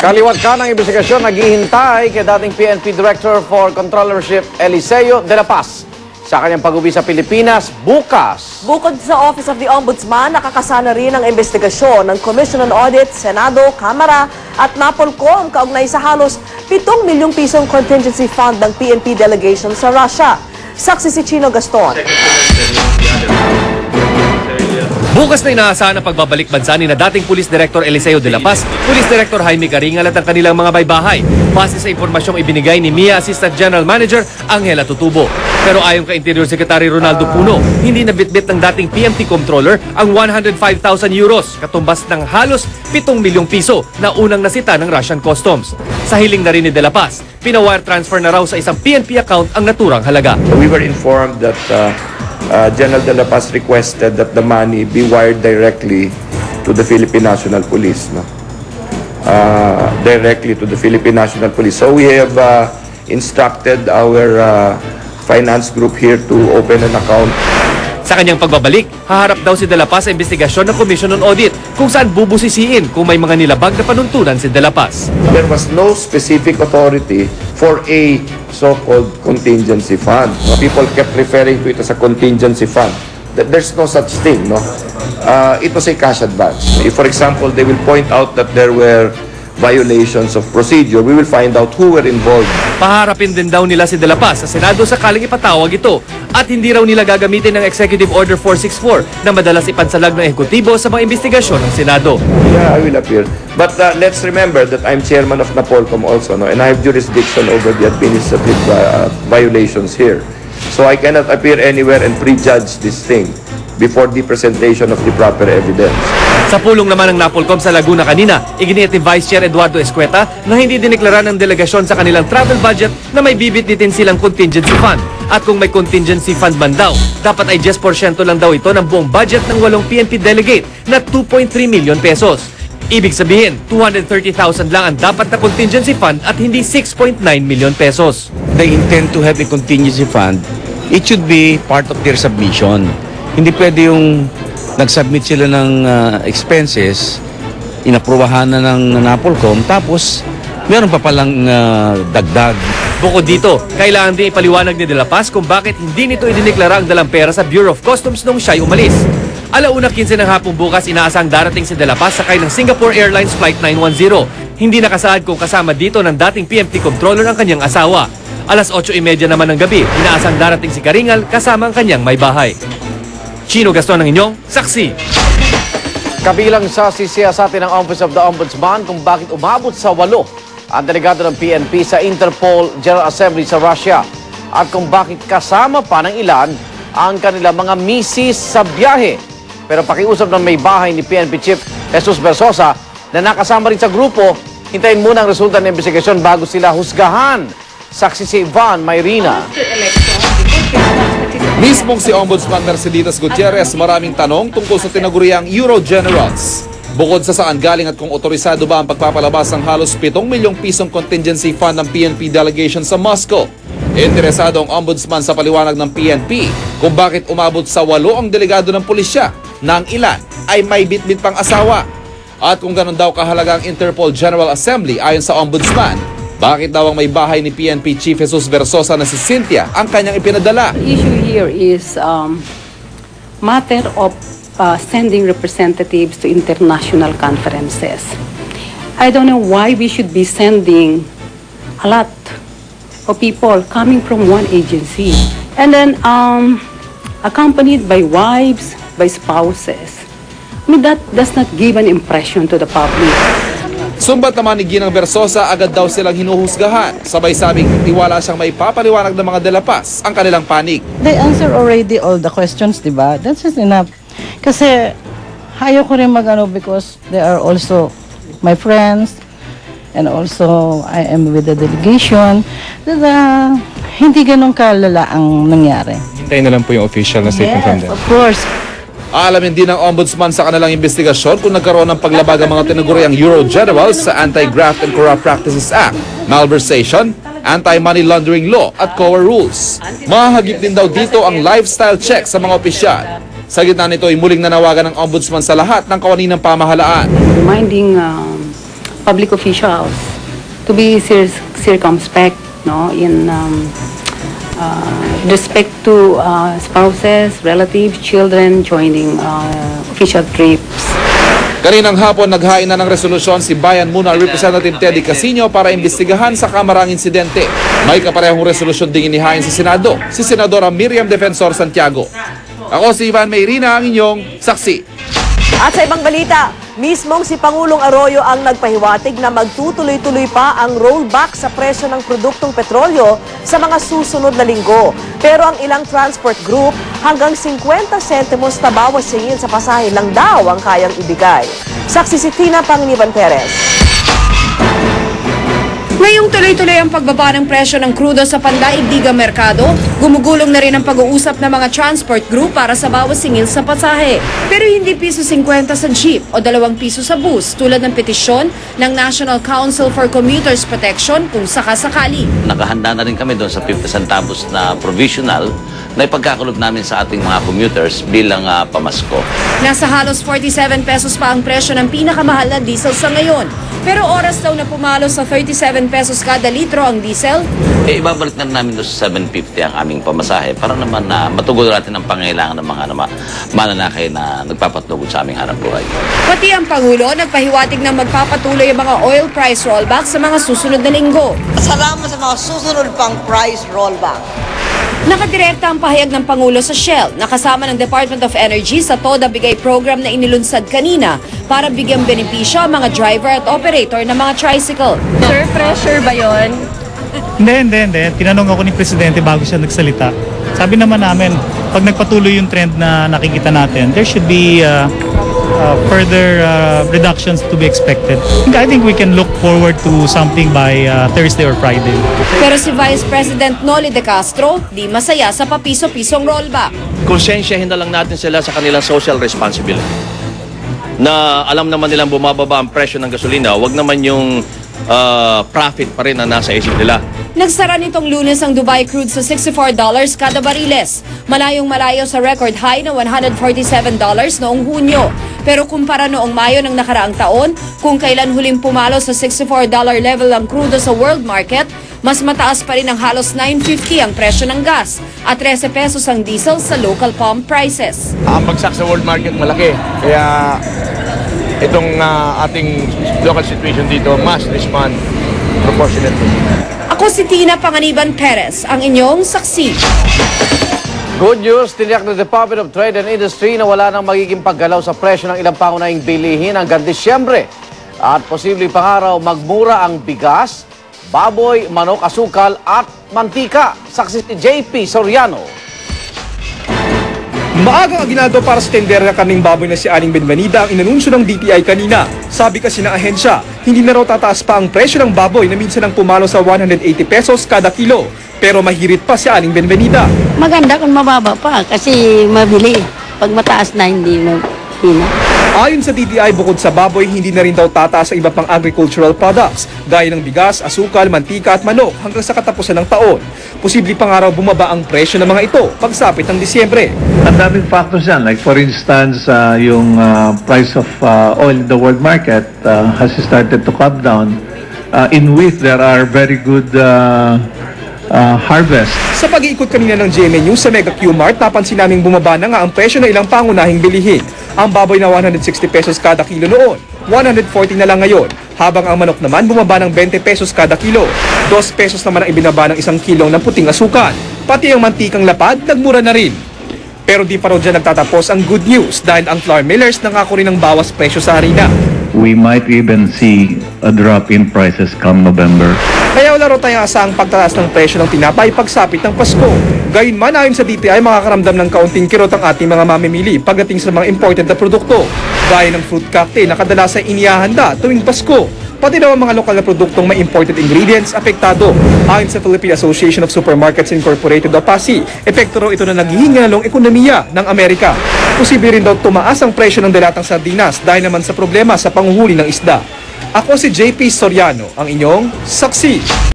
Kaliwat ka ng investigasyon, naghihintay kay dating PNP Director for Controllership Eliseo de la Paz sa kanyang pag-uwi sa Pilipinas bukas. Bukod sa Office of the Ombudsman, nakakasana rin ang investigasyon ng Commission on Audit, Senado, Kamara at NAPOLCOM kaugnay sa halos 7 milyong pisong contingency fund ng PNP delegation sa Russia. Saksi si Chino Gaston. Bukas na inaasahan ang pagbabalik bansa ni na dating Police Director Eliseo de la Paz, Police Director Jaime Caringal at ang kanilang mga baybahay, base sa impormasyong ibinigay ni MIA Assistant General Manager Angela Tutubo. Pero ayon kay Interior Secretary Ronaldo Puno, hindi nabitbit ng dating PMT Comptroller ang 105,000 euros, katumbas ng halos 7 milyong piso na unang nasita ng Russian Customs. Sa hiling na rin ni de la Paz, pina-wire transfer na raw sa isang PNP account ang naturang halaga. We were informed that General de la Paz requested that the money be wired directly to the Philippine National Police. No? Directly to the Philippine National Police. So we have instructed our finance group here to open an account. Sa kanyang pagbabalik, haharap daw si de la Paz sa investigasyon ng Commission on Audit kung saan bubusisiin kung may mga nilabag na panuntunan si de la Paz. There was no specific authority for a so-called contingency fund. People kept referring to it as a contingency fund. There's no such thing. No? It was a cash advance. If, for example, they will point out that there were violations of procedure, we will find out who were involved. Paharapin din daw nila si de la Paz sa Senado sakaling ipatawag ito at hindi raw nila gagamitin ng Executive Order 464 na madalas ipansalag ng ehekutibo sa mga investigasyon ng Senado. Yeah, I will appear. But let's remember that I'm chairman of NAPOLCOM also, no? And I have jurisdiction over the administrative violations here. So I cannot appear anywhere and prejudge this thing before the presentation of the proper evidence. Sa pulong naman ng NAPOLCOM sa Laguna kanina, iginiit ni Vice Chair Eduardo Escueta na hindi dineklara ng delegasyon sa kanilang travel budget na may bibitbitin silang contingency fund. At kung may contingency fund man daw, dapat ay 10% lang daw ito ng buong budget ng 8 PNP delegate na 2.3 million pesos. Ibig sabihin, 230,000 lang ang dapat na contingency fund at hindi 6.9 million pesos. They intend to have a contingency fund. It should be part of their submission. Hindi pwede yung nag-submit sila ng expenses, inaprubahan na ng NAPOLCOM, tapos meron pa palang dagdag. Bukod dito, kailangan din ipaliwanag ni de la Paz kung bakit hindi nito idineklara ang dalang pera sa Bureau of Customs nung siya'y umalis. Alauna 15 ng hapong bukas, inaasang darating si de la Paz sakay ng Singapore Airlines Flight 910. Hindi nakasaad kung kasama dito ng dating PMT Comptroller ang kanyang asawa. Alas 8:30 naman ng gabi, inaasang darating si Caringal kasama ang kanyang may bahay. Chino Gaston ang inyong saksi. Kabilang sa sisiyasatin ng Office of the Ombudsman kung bakit umabot sa 8 ang delegado ng PNP sa Interpol General Assembly sa Russia at kung bakit kasama pa ng ilan ang kanilang mga misis sa biyahe. Pero pakiusap ng may bahay ni PNP Chief Jesus Versosa na nakasama rin sa grupo, hintayin muna ang resulta ng investigasyon bago sila husgahan. Saksi si Ivan Mayrina. Mismong si Ombudsman Merceditas Gutierrez maraming tanong tungkol sa tinaguriang Euro Generals. Bukod sa saan galing at kung otorisado ba ang pagpapalabas ng halos 7 milyong pisong contingency fund ng PNP delegation sa Moscow. Interesado ang Ombudsman sa paliwanag ng PNP kung bakit umabot sa 8 ang delegado ng pulisya na ang ilan ay may bitbit pang asawa. At kung ganun daw kahalaga ang Interpol General Assembly ayon sa Ombudsman, bakit daw ang may bahay ni PNP Chief Jesus Versosa na si Cynthia ang kanyang ipinadala? The issue here is matter of sending representatives to international conferences. I don't know why we should be sending a lot of people coming from one agency and then accompanied by wives, by spouses. I mean, that does not give an impression to the public. Sumbat naman ni Ginang Versosa, agad daw silang hinuhusgahan. Sabay sabing tiwala siyang may papaliwanag ng mga de la Paz ang kanilang panig. They answer already all the questions, diba? That's just enough. Kasi ayaw ko rin magano because they are also my friends and also I am with the delegation. Hindi ganun kalala ang nangyari. Hintayin na lang po yung official na statement from them. Of course. Aalamin din ng Ombudsman sa kanilang investigasyon kung nagkaroon ng paglabag ang mga tinaguriang Euro Generals sa Anti-Graft and Corrupt Practices Act, malversation, anti-money laundering law at COA rules. Mahagip din daw dito ang lifestyle check sa mga opisyal. Sa gitna nito ay muling nanawagan ng Ombudsman sa lahat ng kawaninang pamahalaan. Reminding public officials to be circumspect, no, in respect to spouses, relatives, children joining official trips. Kaninang hapon, naghain na ng resolusyon si Bayan Muna Representative Teddy Casino para imbestigahan sa Kamara ang insidente. May kaparehong resolusyon ding inihain sa Senado, si Senadora Miriam Defensor Santiago. Ako si Ivan Mayrina, ang inyong saksi. At sa ibang balita, mismong si Pangulong Arroyo ang nagpahiwatig na magtutuloy-tuloy pa ang rollback sa presyo ng produktong petrolyo sa mga susunod na linggo. Pero ang ilang transport group, hanggang 50 sentimos na bawas singil sa pasahe lang daw ang kayang ibigay. Saksi si Tina Panginiban Perez. Ngayong tuloy-tuloy ang pagbaba ng presyo ng krudo sa pandaigdigang merkado, gumugulong na rin ang pag-uusap ng mga transport group para sa bawas singil sa pasahe. Pero hindi piso 50 sa jeep o 2 piso sa bus tulad ng petisyon ng National Council for Commuters Protection kung sakasakali. Nakahanda na rin kami doon sa 50 centavos na provisional na ipagkakulog namin sa ating mga commuters bilang pamasko. Nasa halos 47 pesos pa ang presyo ng pinakamahal na diesel sa ngayon. Pero oras daw na pumalo sa 37 pesos kada litro ang diesel. Ibabalik na namin doon sa 750 ang aming pamasahe para naman na matugon natin ang pangailangan ng mga mananakay na nagpapatugod sa aming hanap buhay. Pati ang Pangulo nagpahiwatig na magpapatuloy ang mga oil price rollback sa mga susunod na linggo. Salamat sa mga susunod pang price rollback. Nakadirekta ang pahayag ng Pangulo sa Shell na kasama ng Department of Energy sa Toda Bigay program na inilunsad kanina para bigyang benepisyo ang mga driver at operator ng mga tricycle. Sir, pressure ba yon? Hindi. Tinanong ako ni Presidente bago siya nagsalita. Sabi naman namin, pag nagpatuloy yung trend na nakikita natin, there should be further reductions to be expected. I think we can look forward to something by Thursday or Friday. Pero si Vice President Noli De Castro, di masaya sa papiso-pisong rollback. Konsensyahin na lang natin sila sa kanilang social responsibility. Na alam naman nilang bumababa ang presyo ng gasolina, wag naman yung profit pa rin na nasa isip nila. Nagsara nitong Lunes ang Dubai crude sa $64 kada bariles. Malayong-malayo sa record high na $147 noong Hunyo. Pero kumpara noong Mayo ng nakaraang taon, kung kailan huling pumalo sa $64 level ang crudo sa world market, mas mataas pa rin ang halos $9.50 ang presyo ng gas at 13 pesos ang diesel sa local pump prices. Ang bagsak sa world market malaki. Kaya itong ating local situation dito must respond proportionately. Ako si Tina Panganiban Perez, ang inyong saksi. Good news, tiniyak ng Department of Trade and Industry na wala nang magiging paggalaw sa presyo ng ilang pangunahing bilihin hanggang Disyembre. At posibleng pangaraw magmura ang bigas, baboy, manok, asukal at mantika. Saksi si JP Soriano. Maagang aginado para sa tender ng kaming baboy na si Aling Benvenida ang inanunsyo ng DTI kanina. Sabi kasi ng ahensya, hindi na raw tataas pa ang presyo ng baboy na minsan ang pumalo sa 180 pesos kada kilo. Pero mahirit pa si Aling Benvenida. Maganda kung mababa pa kasi mabili. Pag mataas na hindi na. Ayon sa DTI, bukod sa baboy, hindi na rin daw tataas sa iba pang agricultural products, gaya ng bigas, asukal, mantika at manok hanggang sa katapusan ng taon. Posible pang araw bumaba ang presyo ng mga ito pagsapit ng Disyembre. Ang daming factors yan. Like for instance, yung price of oil in the world market has started to come down. In wheat, there are very good harvest. Sa pag-iikot kanina ng GMA News sa Mega Q-Mart, napansin naming bumaba na nga ang presyo ng ilang pangunahing bilihin. Ang baboy na 160 pesos kada kilo noon, 140 na lang ngayon. Habang ang manok naman bumaba ng 20 pesos kada kilo. 2 pesos naman ang ibinaba ng 1 kilong ng puting asukal. Pati ang mantikang lapad, nagmura na rin. Pero di pa raw dyan nagtatapos ang good news dahil ang flour millers nangako rin ng bawas presyo sa harina. We might even see a drop in prices come November. Kaya wala raw tayong asang pagtaas ng presyo ng tinapay pagsapit ng Pasko. Gayunman, ayon sa DTI, makakaramdam ng kaunting kirot ang ating mga mamimili pagdating sa mga imported na produkto. Gaya ng fruit cocktail na kadalasang inihahanda tuwing Pasko. Pati daw ang mga lokal na produktong may imported ingredients apektado. Ayon sa Philippine Association of Supermarkets Incorporated o PASI, epekto raw ito na naghihingalong ekonomiya ng Amerika. Posible rin daw tumaas ang presyo ng dalatang sardinas dahil naman sa problema sa panguhuli ng isda. Ako si JP Soriano, ang inyong saksi.